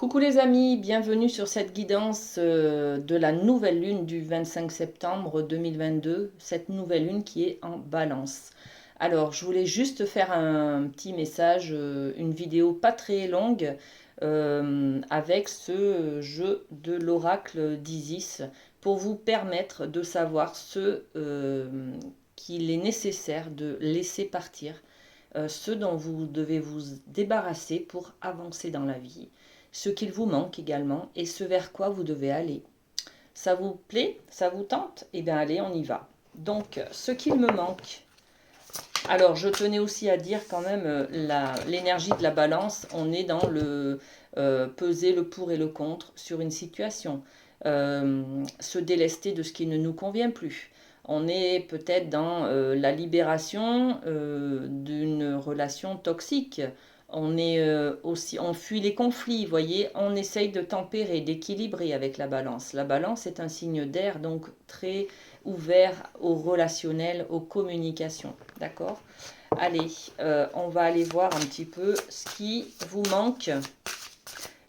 Coucou les amis, bienvenue sur cette guidance de la nouvelle lune du 25 septembre 2022, cette nouvelle lune qui est en balance. Alors, je voulais juste faire un petit message, une vidéo pas très longue avec ce jeu de l'oracle d'Isis pour vous permettre de savoir ce qu'il est nécessaire de laisser partir, ce dont vous devez vous débarrasser pour avancer dans la vie, ce qu'il vous manque également et ce vers quoi vous devez aller. Ça vous plaît? Ça vous tente? Eh bien allez, on y va. Donc, ce qu'il me manque. Alors, je tenais aussi à dire quand même l'énergie de la balance. On est dans le peser le pour et le contre sur une situation. Se délester de ce qui ne nous convient plus. On est peut-être dans la libération d'une relation toxique. On est aussi, on fuit les conflits, vous voyez, on essaye de tempérer, d'équilibrer avec la balance. La balance est un signe d'air, donc très ouvert au relationnel, aux communications. D'accord? Allez, on va aller voir un petit peu ce qui vous manque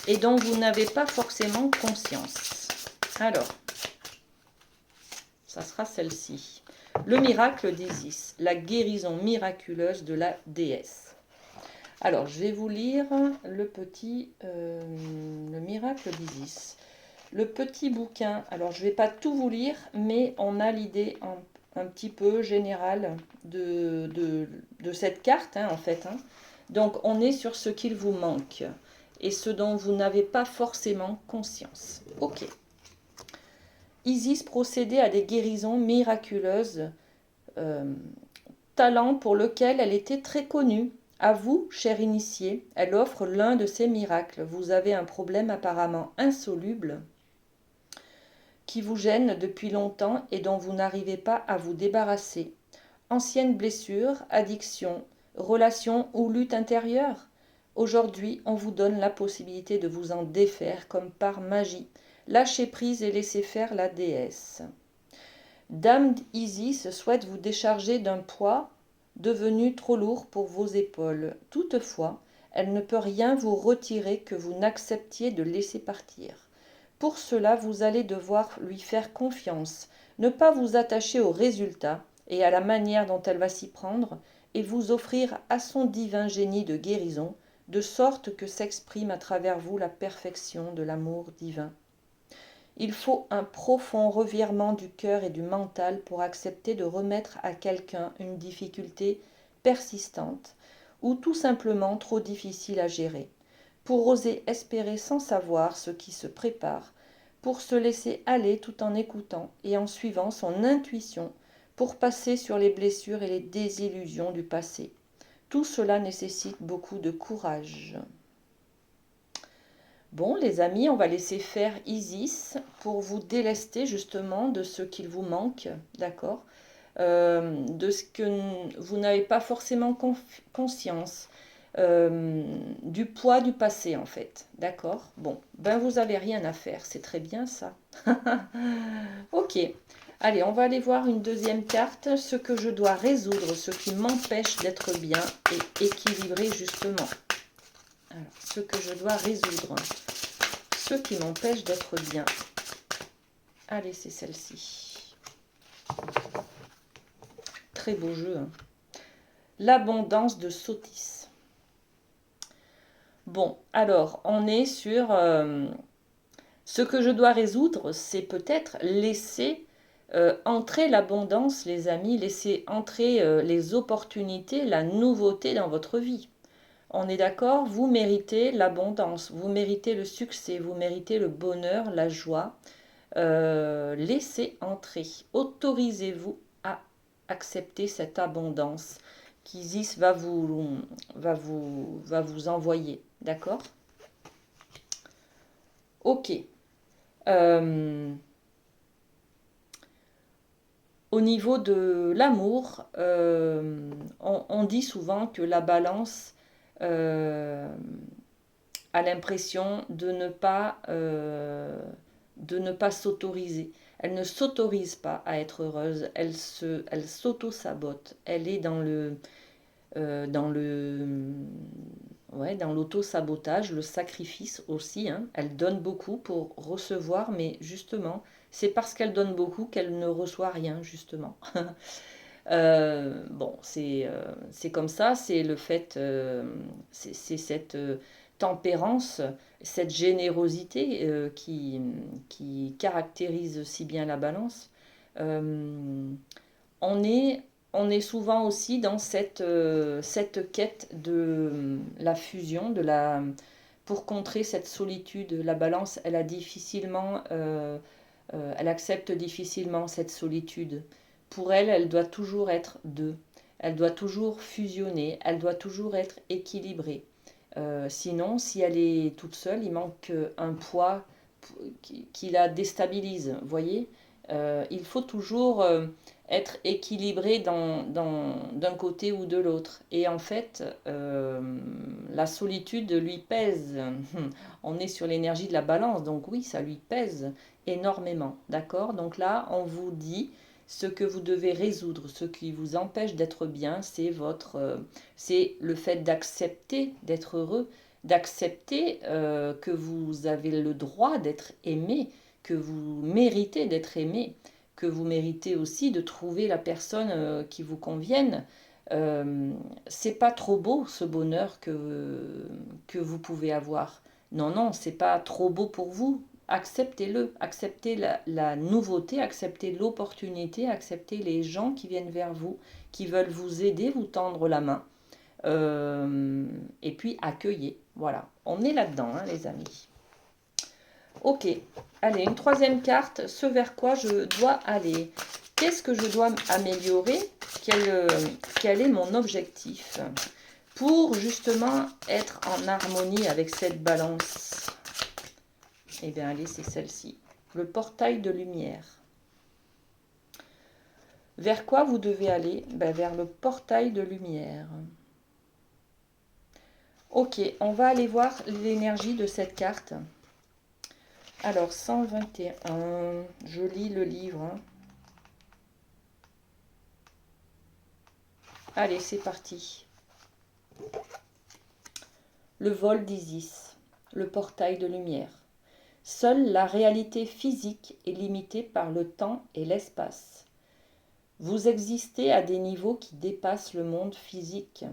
et dont vous n'avez pas forcément conscience. Alors, ça sera celle-ci. Le miracle d'Isis, la guérison miraculeuse de la déesse. Alors, je vais vous lire le miracle d'Isis. Le petit bouquin, alors je ne vais pas tout vous lire, mais on a l'idée un petit peu générale de cette carte, en fait. Donc, on est sur ce qu'il vous manque et ce dont vous n'avez pas forcément conscience. Ok. Isis procédait à des guérisons miraculeuses, talent pour lequel elle était très connue. À vous, cher initié, elle offre l'un de ces miracles. Vous avez un problème apparemment insoluble qui vous gêne depuis longtemps et dont vous n'arrivez pas à vous débarrasser. Ancienne blessure, addiction, relation ou lutte intérieure. Aujourd'hui, on vous donne la possibilité de vous en défaire comme par magie. Lâchez prise et laissez faire la déesse. Dame Isis souhaite vous décharger d'un poids devenu trop lourd pour vos épaules. Toutefois, elle ne peut rien vous retirer que vous n'acceptiez de laisser partir. Pour cela, vous allez devoir lui faire confiance, ne pas vous attacher au résultat et à la manière dont elle va s'y prendre, et vous offrir à son divin génie de guérison, de sorte que s'exprime à travers vous la perfection de l'amour divin. Il faut un profond revirement du cœur et du mental pour accepter de remettre à quelqu'un une difficulté persistante ou tout simplement trop difficile à gérer, pour oser espérer sans savoir ce qui se prépare, pour se laisser aller tout en écoutant et en suivant son intuition, pour passer sur les blessures et les désillusions du passé. Tout cela nécessite beaucoup de courage. Bon, les amis, on va laisser faire Isis pour vous délester justement de ce qu'il vous manque, d'accord? De ce que vous n'avez pas forcément conscience, du poids du passé en fait, d'accord? Bon, ben vous n'avez rien à faire, c'est très bien ça. Ok, allez, on va aller voir une deuxième carte, ce que je dois résoudre, ce qui m'empêche d'être bien et équilibré justement. Alors, ce que je dois résoudre, ce qui m'empêche d'être bien. Allez, c'est celle-ci. Très beau jeu. L'abondance de Sotis. Bon, alors, on est sur... ce que je dois résoudre, c'est peut-être laisser entrer l'abondance, les amis, laisser entrer les opportunités, la nouveauté dans votre vie. On est d'accord, vous méritez l'abondance, vous méritez le succès, vous méritez le bonheur, la joie. Laissez entrer, autorisez-vous à accepter cette abondance qu'Isis va vous envoyer, d'accord? Ok. Au niveau de l'amour, on dit souvent que la balance a l'impression de ne pas s'autoriser. Elle ne s'autorise pas à être heureuse, elle s'auto-sabote. Elle est dans le, Ouais, dans l'auto-sabotage, le sacrifice aussi, hein. Elle donne beaucoup pour recevoir, mais justement, c'est parce qu'elle donne beaucoup qu'elle ne reçoit rien, justement. Bon, c'est comme ça, c'est le fait, c'est cette tempérance, cette générosité qui caractérise si bien la balance. Euh, on est, on est souvent aussi dans cette quête de la fusion, pour contrer cette solitude. La balance, elle accepte difficilement cette solitude. Pour elle, elle doit toujours être deux. Elle doit toujours fusionner. Elle doit toujours être équilibrée. Sinon, si elle est toute seule, il manque un poids qui la déstabilise. Vous voyez. Il faut toujours être équilibré d'un côté ou de l'autre. Et en fait, la solitude lui pèse. On est sur l'énergie de la balance, donc oui, ça lui pèse énormément. D'accord? Donc là, on vous dit ce que vous devez résoudre, ce qui vous empêche d'être bien, c'est le fait d'accepter d'être heureux, d'accepter que vous avez le droit d'être aimé, que vous méritez d'être aimé, que vous méritez aussi de trouver la personne qui vous convienne. C'est pas trop beau ce bonheur que vous pouvez avoir. Non, non, c'est pas trop beau pour vous. Acceptez-le, acceptez la nouveauté, acceptez l'opportunité, acceptez les gens qui viennent vers vous, qui veulent vous aider, vous tendre la main. Et puis accueillez. Voilà, on est là-dedans, hein, les amis. Ok, allez, une troisième carte, ce vers quoi je dois aller. Qu'est-ce que je dois améliorer? Quel est mon objectif pour justement être en harmonie avec cette balance? Eh bien, allez, c'est celle-ci. Le portail de lumière. Vers quoi vous devez aller? Vers le portail de lumière. Ok, on va aller voir l'énergie de cette carte. Alors, 121, je lis le livre. Hein. Allez, c'est parti. Le vol d'Isis, le portail de lumière. Seule la réalité physique est limitée par le temps et l'espace. Vous existez à des niveaux qui dépassent le monde physique.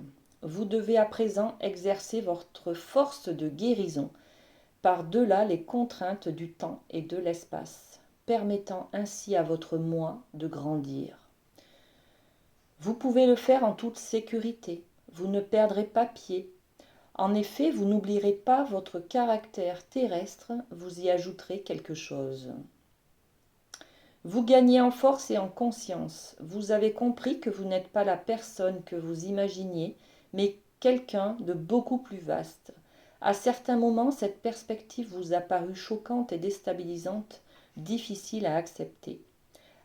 Vous devez à présent exercer votre force de guérison par-delà les contraintes du temps et de l'espace, permettant ainsi à votre moi de grandir. Vous pouvez le faire en toute sécurité. Vous ne perdrez pas pied. En effet, vous n'oublierez pas votre caractère terrestre, vous y ajouterez quelque chose. Vous gagnez en force et en conscience. Vous avez compris que vous n'êtes pas la personne que vous imaginiez, mais quelqu'un de beaucoup plus vaste. À certains moments, cette perspective vous a paru choquante et déstabilisante, difficile à accepter.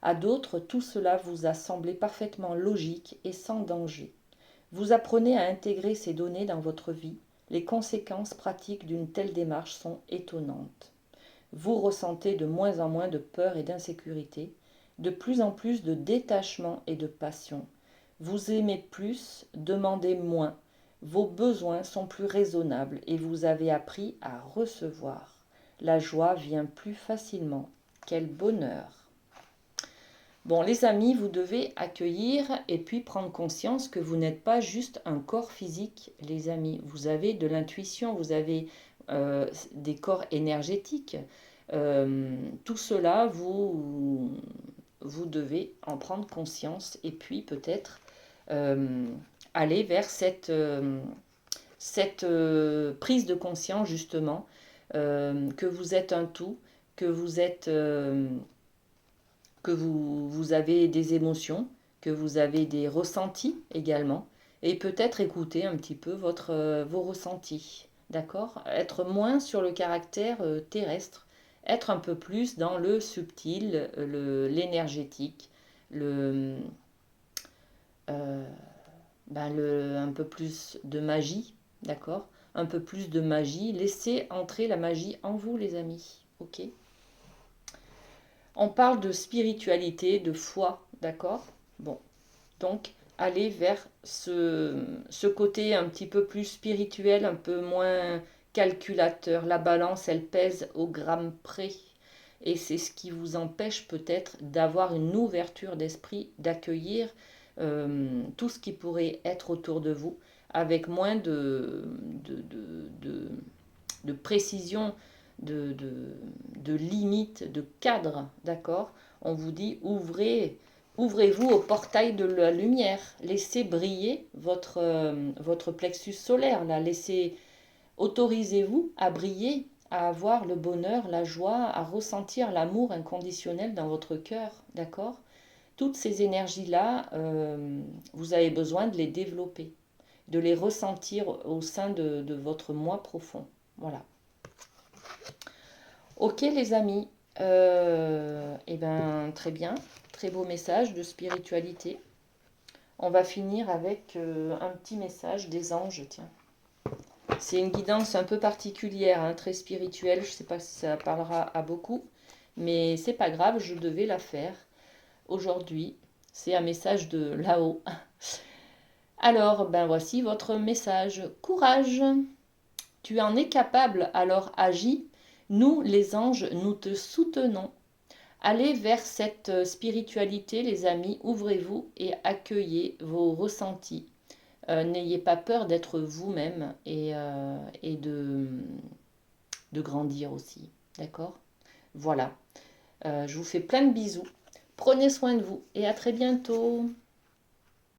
À d'autres, tout cela vous a semblé parfaitement logique et sans danger. Vous apprenez à intégrer ces données dans votre vie. Les conséquences pratiques d'une telle démarche sont étonnantes. Vous ressentez de moins en moins de peur et d'insécurité, de plus en plus de détachement et de passion. Vous aimez plus, demandez moins. Vos besoins sont plus raisonnables et vous avez appris à recevoir. La joie vient plus facilement. Quel bonheur! Bon, les amis, vous devez accueillir et puis prendre conscience que vous n'êtes pas juste un corps physique, les amis. Vous avez de l'intuition, vous avez des corps énergétiques. Tout cela, vous devez en prendre conscience et puis peut-être aller vers cette prise de conscience, justement, que vous êtes un tout, que vous êtes... que vous avez des émotions, que vous avez des ressentis également, et peut-être écouter un petit peu vos ressentis, d'accord? Être moins sur le caractère terrestre, être un peu plus dans le subtil, l'énergétique, le, euh, un peu plus de magie, d'accord? Un peu plus de magie, laissez entrer la magie en vous, les amis, ok? On parle de spiritualité, de foi, d'accord? Bon, donc aller vers ce côté un petit peu plus spirituel, un peu moins calculateur. La balance, elle pèse au gramme près. Et c'est ce qui vous empêche peut-être d'avoir une ouverture d'esprit, d'accueillir tout ce qui pourrait être autour de vous avec moins de précision, de limites, de cadre, d'accord? On vous dit ouvrez-vous au portail de la lumière, laissez briller votre plexus solaire, là, autorisez-vous à briller, à avoir le bonheur, la joie, à ressentir l'amour inconditionnel dans votre cœur, d'accord? Toutes ces énergies-là, vous avez besoin de les développer, de les ressentir au sein de votre moi profond. Voilà. Ok les amis, eh ben très bien, très beau message de spiritualité. On va finir avec un petit message des anges, tiens. C'est une guidance un peu particulière, hein, très spirituelle, je ne sais pas si ça parlera à beaucoup, mais c'est pas grave, je devais la faire aujourd'hui. C'est un message de là-haut. Alors, ben voici votre message. Courage, tu en es capable, alors agis. Nous, les anges, nous te soutenons. Allez vers cette spiritualité, les amis, ouvrez-vous et accueillez vos ressentis. N'ayez pas peur d'être vous-même et de grandir aussi. D'accord? Voilà. Je vous fais plein de bisous. Prenez soin de vous et à très bientôt.